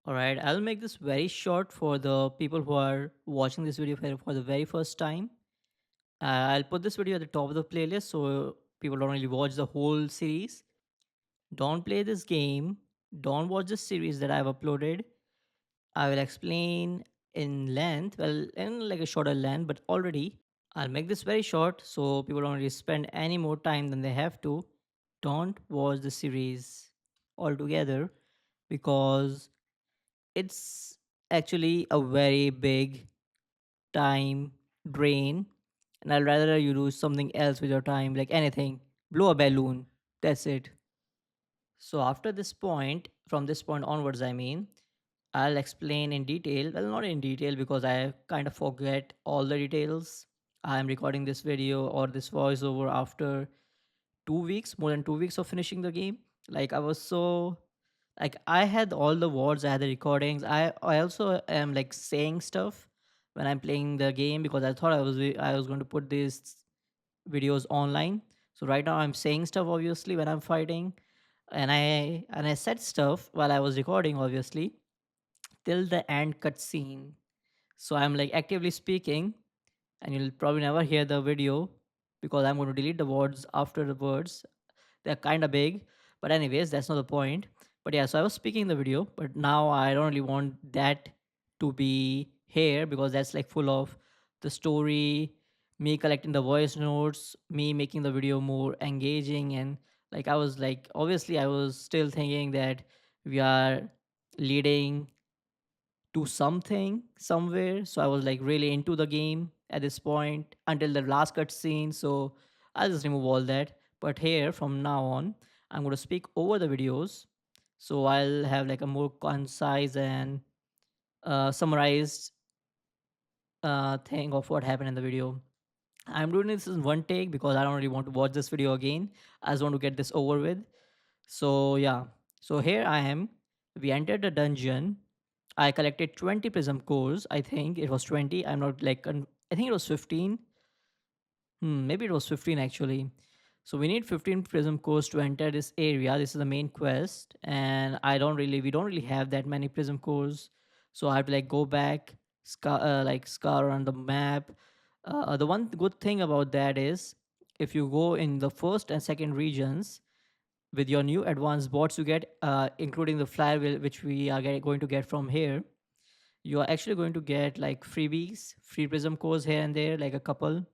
All right, I'll make this very short for the people who are watching this video for the very first time. I'll put this video at the top of the playlist so people don't really watch the whole series. Don't play this game. Don't watch the series that I've uploaded. I will explain in length, well, in like a shorter length, but already I'll make this very short so people don't really spend any more time than they have to. Don't watch the series altogether because it's actually a very big time drain, and I'd rather you do something else with your time, like anything. Blow a balloon. That's it. So after this point, from this point onwards, I mean, I'll explain in detail. Well, not in detail because I kind of forget all the details. I'm recording this video or this voiceover after 2 weeks, more than 2 weeks of finishing the game. Like I was so like I had all the words, I had the recordings. I also am like saying stuff when I'm playing the game because I thought I was going to put these videos online. So right now I'm saying stuff obviously when I'm fighting, and I said stuff while I was recording obviously till the end cutscene. So I'm like actively speaking, and you'll probably never hear the video because I'm going to delete the words after the words. They're kind of big, but anyways, that's not the point. But yeah, so I was speaking in the video, but now I don't really want that to be here because that's like full of the story, me collecting the voice notes, me making the video more engaging. And like I was like obviously I was still thinking that we are leading to something somewhere. So I was like really into the game at this point until the last cutscene. So I'll just remove all that. But here from now on, I'm going to speak over the videos. So I'll have like a more concise and summarized thing of what happened in the video. I'm doing this in one take because I don't really want to watch this video again. I just want to get this over with. So yeah, so here I am. We entered the dungeon. I collected 20 prism cores. I think it was 20. I'm not like I think it was 15. Maybe it was 15 actually. So we need 15 prism cores to enter this area. This is the main quest, and we don't really have that many prism cores. So I have to like go back, scour around the map. The one good thing about that is if you go in the first and second regions, with your new advanced bots you get, including the flywheel, which we are going to get from here, you are actually going to get like freebies, free prism cores here and there, like a couple.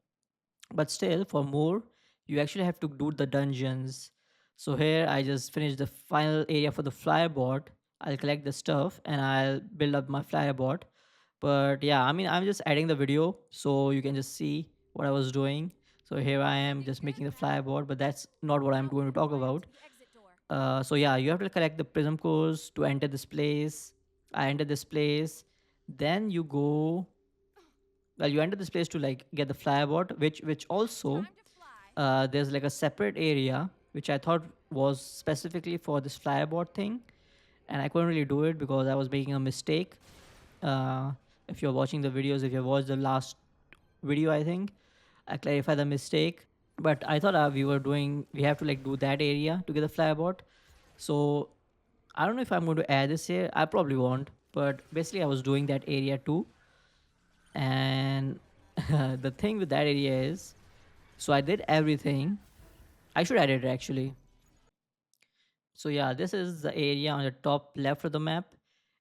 But still, for more, you actually have to do the dungeons. So here I just finished the final area for the flyer bot. I'll collect the stuff and I'll build up my flyer bot. But yeah, I mean, I'm just adding the video so you can just see what I was doing. So here I am just making the flyer bot, but that's not what I'm going to talk about. So yeah, you have to collect the prism cores to enter this place. I enter this place. Then you go. Well, you enter this place to like get the flybot, which also there's like a separate area which I thought was specifically for this flybot thing, and I couldn't really do it because I was making a mistake. If you're watching the videos, if you watched the last video, I think I clarify the mistake. But I thought we have to like do that area to get the flybot. So I don't know if I'm going to add this here. I probably won't. But basically, I was doing that area too. And the thing with that area is, so I did everything. I should add it actually. So yeah, this is the area on the top left of the map.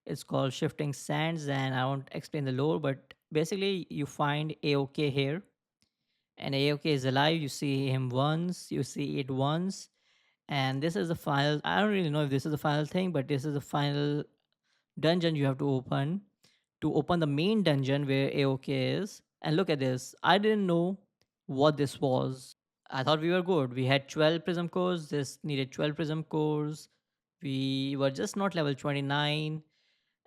It's called Shifting Sands, and I won't explain the lore, but basically you find AOK here, and AOK is alive. You see him once, you see it once, and this is the final. I don't really know if this is the final thing, but this is the final dungeon you have to open the main dungeon where AOK is. And look at this. I didn't know what this was. I thought we were good. We had 12 prism cores. This needed 12 prism cores. We were just not level 29.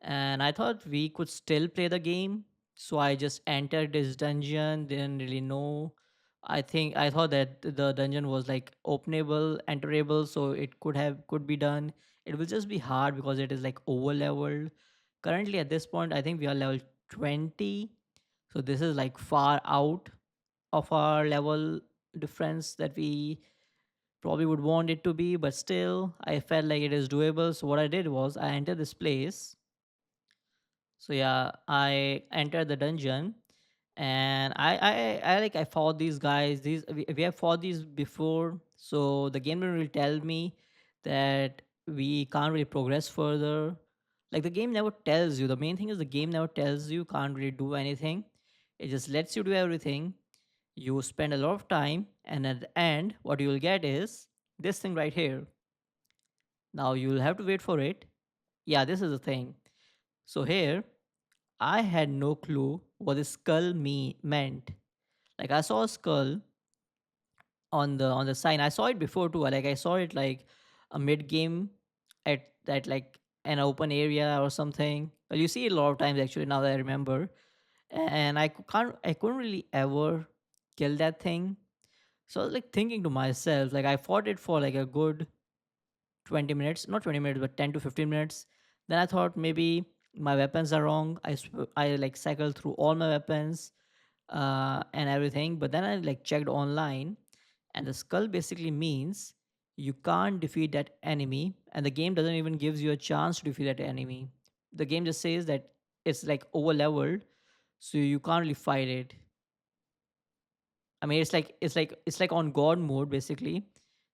And I thought we could still play the game. So I just entered this dungeon. Didn't really know. I thought that the dungeon was like openable, enterable, so it could be done. It will just be hard because it is like over leveled. Currently at this point, I think we are level 20. So this is like far out of our level difference that we probably would want it to be, but still I felt like it is doable. So what I did was I entered this place, So yeah, I entered the dungeon, and I fought these guys. We have fought these before, so the game didn't really tell me that we can't really progress further. Like the game never tells you. The main thing is the game never tells you can't really do anything. It just lets you do everything. You spend a lot of time, and at the end, what you will get is this thing right here. Now you will have to wait for it. Yeah, this is the thing. So here I had no clue what the skull meant. Like I saw a skull on the sign. I saw it before too. Like I saw it like a mid game at like an open area or something. Well, you see it a lot of times actually. Now that I remember, and I couldn't really ever kill that thing. So I was like thinking to myself, like I fought it for like a good 20 minutes, not 20 minutes, but 10 to 15 minutes. Then I thought maybe my weapons are wrong. I like cycled through all my weapons and everything. But then I like checked online, and the skull basically means you can't defeat that enemy, and the game doesn't even gives you a chance to defeat that enemy. The game just says that it's like over leveled, so you can't really fight it. I mean, it's like on God mode basically.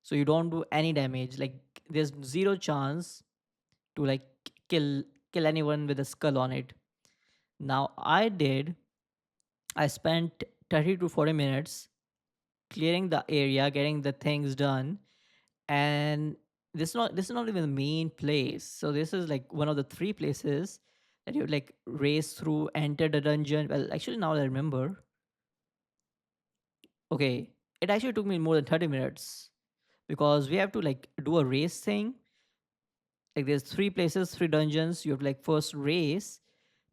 So you don't do any damage. Like there's zero chance to like kill kill anyone with a skull on it. Now I spent 30 to 40 minutes clearing the area, getting the things done, and this is not even the main place. So this is like one of the three places that you like race through, enter the dungeon. Well, actually now that I remember, okay, it actually took me more than 30 minutes because we have to like do a race thing. Like there's three places, three dungeons. You have to like first race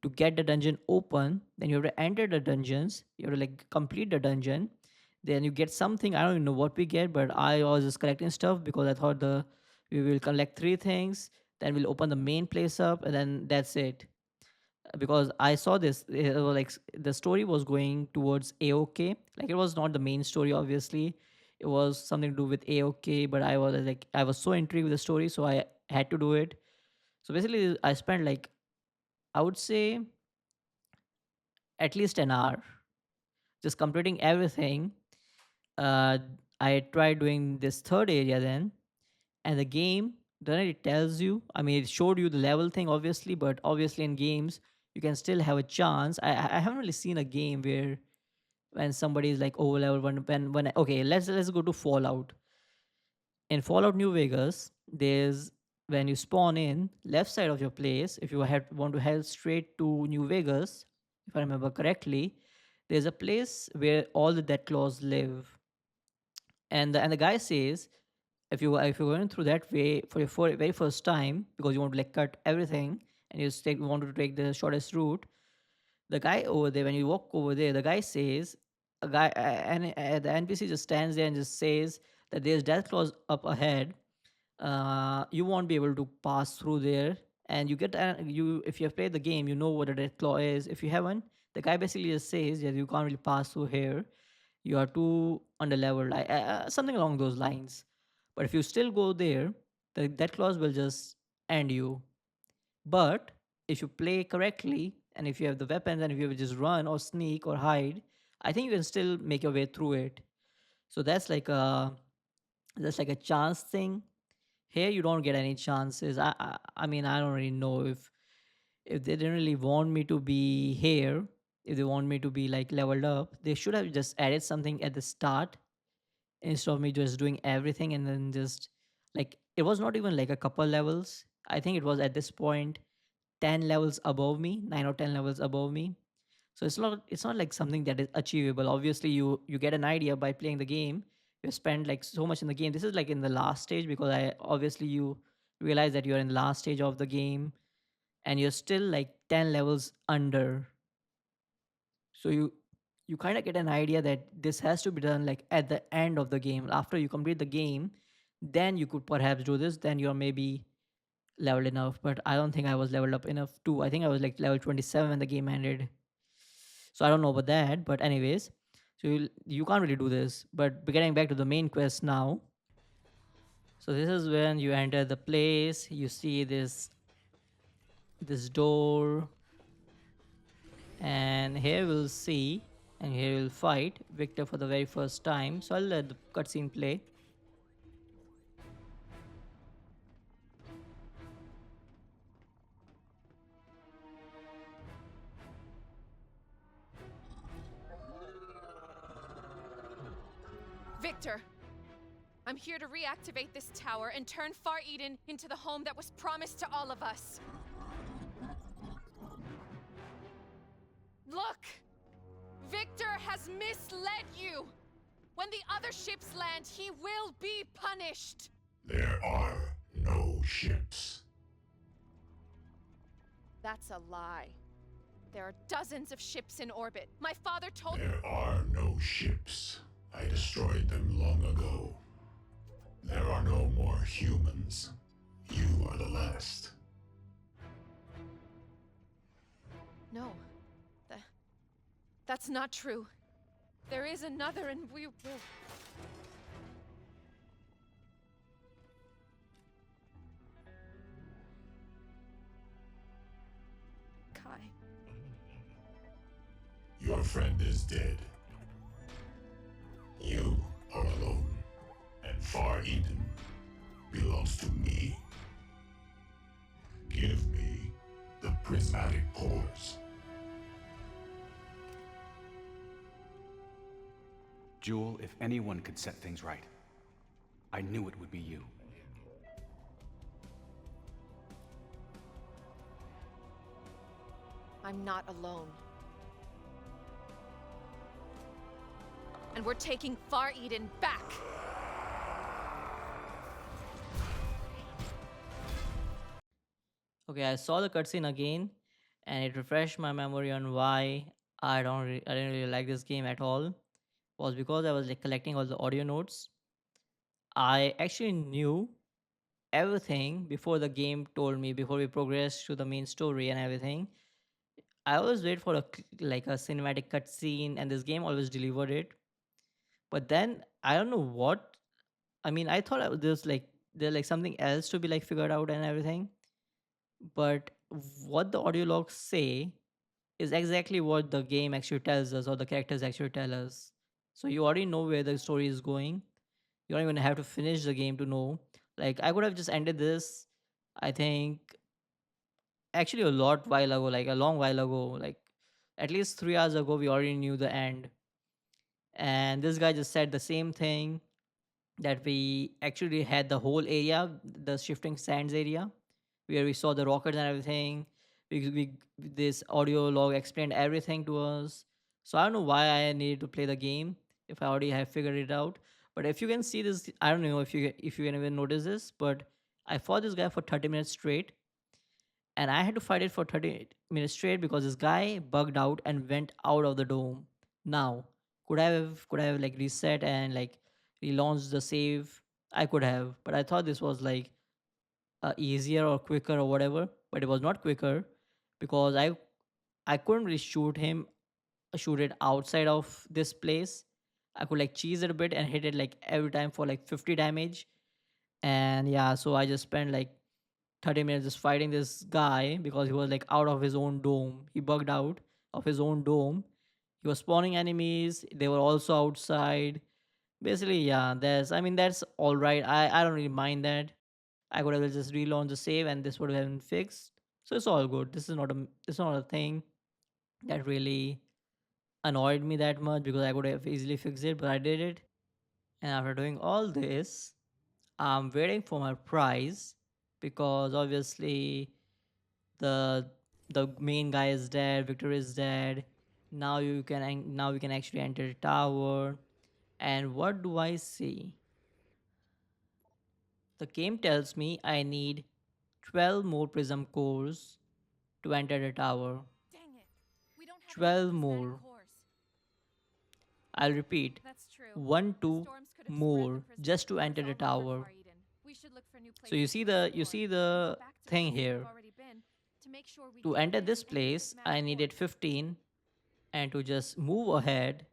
to get the dungeon open. Then you have to enter the dungeons. You have to like complete the dungeon. Then you get something. I don't even know what we get, but I was just collecting stuff because I thought the we will collect three things. Then we'll open the main place up, and then that's it. Because I saw this, it was like the story was going towards AOK. Like it was not the main story, obviously. It was something to do with AOK, but I was so intrigued with the story, so I had to do it. So basically, I spent like I would say at least an hour just completing everything. Uh, I tried doing this third area then, and the game then it tells you. I mean, it showed you the level thing, obviously, but obviously in games you can still have a chance. I haven't really seen a game where when somebody is like over level when okay, let's go to Fallout. In Fallout New Vegas, there's when you spawn in left side of your place, if you want to head straight to New Vegas, if I remember correctly, there's a place where all the dead claws live. And the guy says if you're going through that way for your very first time because you want to like cut everything and you want to take the shortest route, the guy over there, when you walk over there, the guy says, the NPC just stands there and just says that there's death claws up ahead. You won't be able to pass through there, and you get you if you have played the game, you know what a death claw is. If you haven't, the guy basically just says that you can't really pass through here. You are too under leveled, something along those lines. But if you still go there, that clause will just end you. But if you play correctly and if you have the weapons and if you just run or sneak or hide, I think you can still make your way through it. So that's like a chance thing. Here you don't get any chances. I mean I don't really know if they didn't really want me to be here, if they want me to be like leveled up, they should have just added something at the start instead of me just doing everything and then just like it was not even like a couple levels. I think it was at this point 10 levels above me, 9 or 10 levels above me. So it's not like something that is achievable. Obviously you get an idea by playing the game. You spend like so much in the game. This is like in the last stage because I obviously you realize that you're in the last stage of the game and you're still like 10 levels under. So you kind of get an idea that this has to be done like at the end of the game. After you complete the game, then you could perhaps do this. Then you're maybe leveled enough. But I don't think I was leveled up enough too. I think I was like level 27 when the game ended. So I don't know about that. But anyways, so you can't really do this. But getting back to the main quest now. So this is when you enter the place. You see this door. And here we'll see, and here we'll fight Victor for the very first time. So I'll let the cutscene play. Victor, I'm here to reactivate this tower and turn Far Eden into the home that was promised to all of us. Look! Victor has misled you! When the other ships land, he will be punished! There are no ships. That's a lie. There are dozens of ships in orbit. My father told me. There are no ships. I destroyed them long ago. There are no more humans. You are the last. No. That's not true. There is another and we will... Kai. Your friend is dead. You are alone. And Far Eden belongs to me. Give me the prismatic cores. Jewel, if anyone could set things right, I knew it would be you. I'm not alone. And we're taking Far Eden back! Okay, I saw the cutscene again, and it refreshed my memory on why I didn't really like this game at all. Was because I was like collecting all the audio notes. I actually knew everything before the game told me, before we progressed to the main story and everything. I always wait for like a cinematic cutscene, and this game always delivered it. But then I don't know what. I mean, I thought there's like something else to be like figured out and everything. But what the audio logs say is exactly what the game actually tells us, or the characters actually tell us. So you already know where the story is going. You don't even have to finish the game to know. Like I could have just ended this, I think, actually a lot while ago, like a long while ago, like at least 3 hours ago. We already knew the end, and this guy just said the same thing, that we actually had the whole area, the shifting sands area, where we saw the rockets and everything. We this audio log explained everything to us. So I don't know why I needed to play the game if I already have figured it out. But if you can see this, I don't know if you can even notice this, but I fought this guy for 30 minutes straight, and I had to fight it for 30 minutes straight because this guy bugged out and went out of the dome. Now, could I have like reset and like relaunched the save? I could have, but I thought this was like easier or quicker or whatever. But it was not quicker because I couldn't really shoot it outside of this place. I could like cheese it a bit and hit it like every time for like 50 damage. And yeah, so I just spent like 30 minutes just fighting this guy because he was like out of his own dome. He bugged out of his own dome. He was spawning enemies. They were also outside. Basically, yeah, that's all right. I don't really mind that. I could have just relaunched the save and this would have been fixed. So it's all good. It's not a thing that really annoyed me that much because I could have easily fixed it, but I did it. And after doing all this, I'm waiting for my prize because obviously the the main guy is dead, Victor is dead. Now we can actually enter the tower. And what do I see? The game tells me I need 12 more prism cores to enter the tower. Dang it. We don't have enough 12 prismatic more. cores. I'll repeat. That's true. 1 The 2 storms could have spread the more prismatic just to cores enter the all over tower. Far Eden. We should look for new So you places see to you see explore and go the back to thing places we've here. already been to make sure we To don't enter miss this any place, prismatic I needed cores. 15, and to just move ahead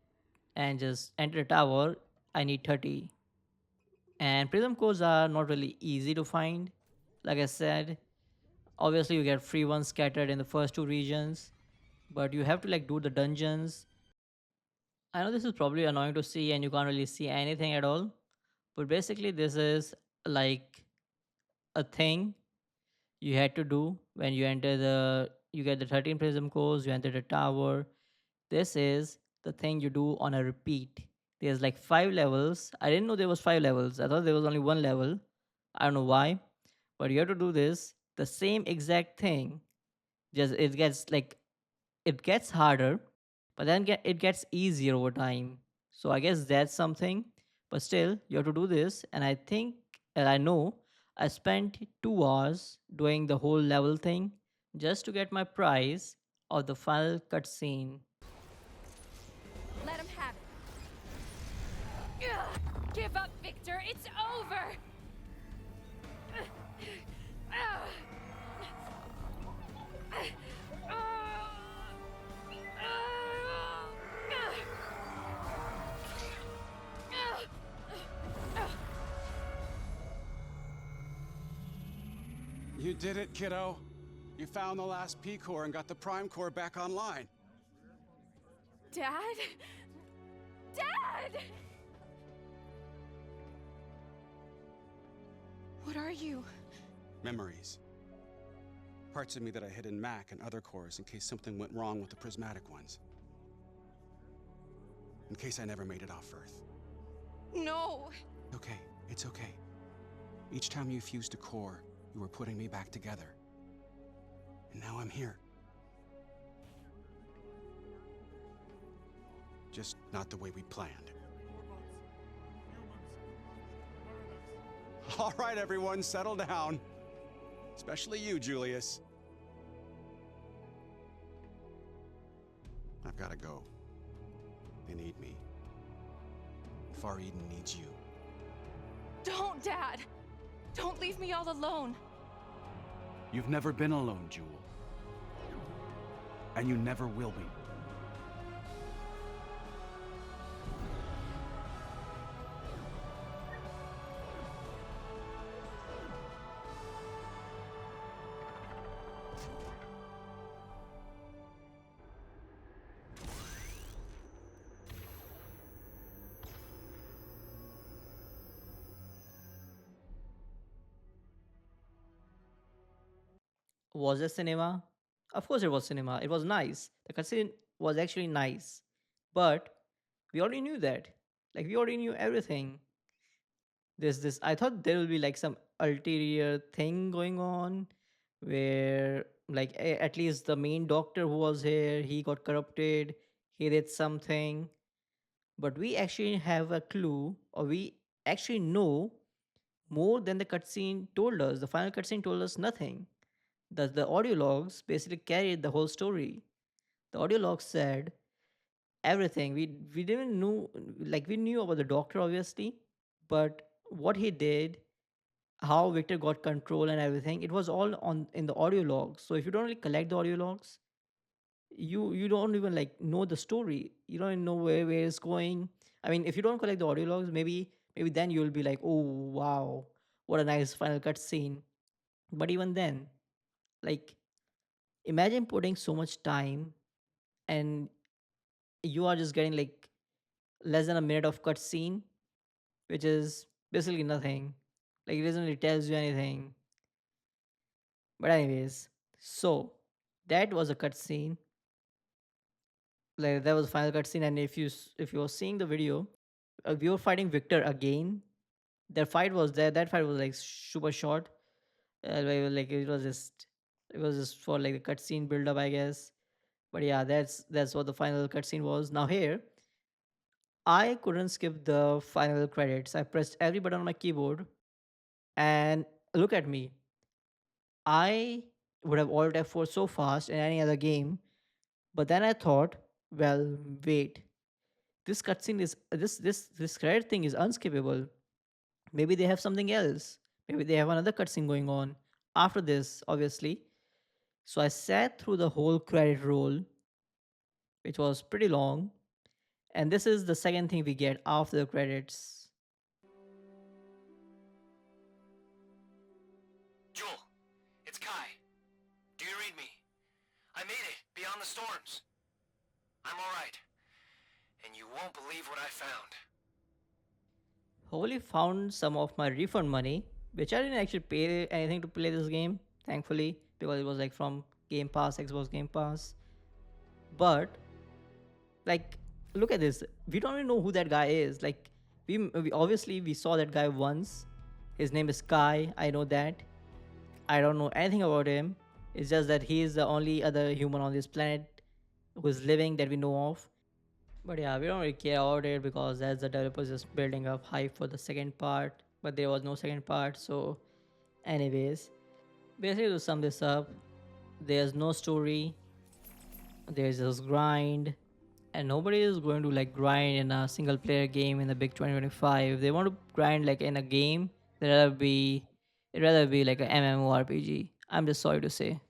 and just enter the tower, I need 30. And prism cores are not really easy to find. Like I said, obviously you get free ones scattered in the first two regions, but you have to like do the dungeons. I know this is probably annoying to see and you can't really see anything at all, but basically this is like a thing you had to do when you enter the you get the 13 prism cores, you enter the tower. This is the thing you do on a repeat. There's like 5 levels. I didn't know there was 5 levels. I thought there was only one level. I don't know why, but you have to do this the same exact thing. Just it gets harder, but then it gets easier over time. So I guess that's something. But still, you have to do this, and I think, and I know, I spent 2 hours doing the whole level thing just to get my prize of the final cutscene. Let him have it. Ugh. Give up, Victor. It's over. You did it, kiddo. You found the last P-core and got the Prime Core back online. Dad? Dad! What are you? Memories. Parts of me that I hid in Mac and other cores in case something went wrong with the prismatic ones. In case I never made it off Earth. No. Okay, it's okay. Each time you fused a core, you were putting me back together. And now I'm here. Just not the way we planned. All right, everyone, settle down. Especially you, Julius. I've got to go. They need me. Far Eden needs you. Don't, Dad! Don't leave me all alone. You've never been alone, Jewel. And you never will be. Was it cinema? Of course, it was cinema. It was nice. The cutscene was actually nice, but we already knew that. Like we already knew everything. There's this. I thought there will be like some ulterior thing going on, where like at least the main doctor who was here, he got corrupted. He did something, but we actually have a clue, or we actually know more than the cutscene told us. The final cutscene told us nothing. The audio logs basically carried the whole story. The audio logs said everything. We didn't know, like we knew about the doctor obviously, but what he did, how Victor got control and everything, it was all on in the audio logs. So if you don't really collect the audio logs, you don't even like know the story. You don't even know where it's going. I mean, if you don't collect the audio logs, maybe then you'll be like, oh wow, what a nice final cut scene. But even then, like imagine putting so much time and you are just getting like less than a minute of cutscene, which is basically nothing. Like it doesn't really tells you anything. But anyways, so that was a cutscene. Like that was the final cutscene, and if you were seeing the video, we were fighting Victor again. Their fight was there. That fight was like super short. Like it was just for like the cutscene build up, I guess. But yeah, that's what the final cutscene was. Now here, I couldn't skip the final credits. I pressed every button on my keyboard, and look at me. I would have Alt F4 so fast in any other game, but then I thought, well, wait. This cutscene is this credit thing is unskippable. Maybe they have something else. Maybe they have another cutscene going on after this, obviously. So I sat through the whole credit roll, which was pretty long, and this is the second thing we get after the credits. Jewel, it's Kai. Do you read me? I made it beyond down the storms. I'm alright. And you won't believe what I found. Holy found some of my refund money, which I didn't actually pay anything to play this game, thankfully, because it was like from Game Pass, Xbox Game Pass. But like, look at this. We don't even know who that guy is. Like, we obviously we saw that guy once. His name is Kai. I know that. I don't know anything about him. It's just that he is the only other human on this planet who is living that we know of. But yeah, we don't really care about it because as the developers just building up hype for the second part, but there was no second part. So, anyways, basically to sum this up, there's no story. There's just grind, and nobody is going to like grind in a single player game in the big 2025. If they want to grind like in a game, they'd rather be like an MMORPG. I'm just sorry to say.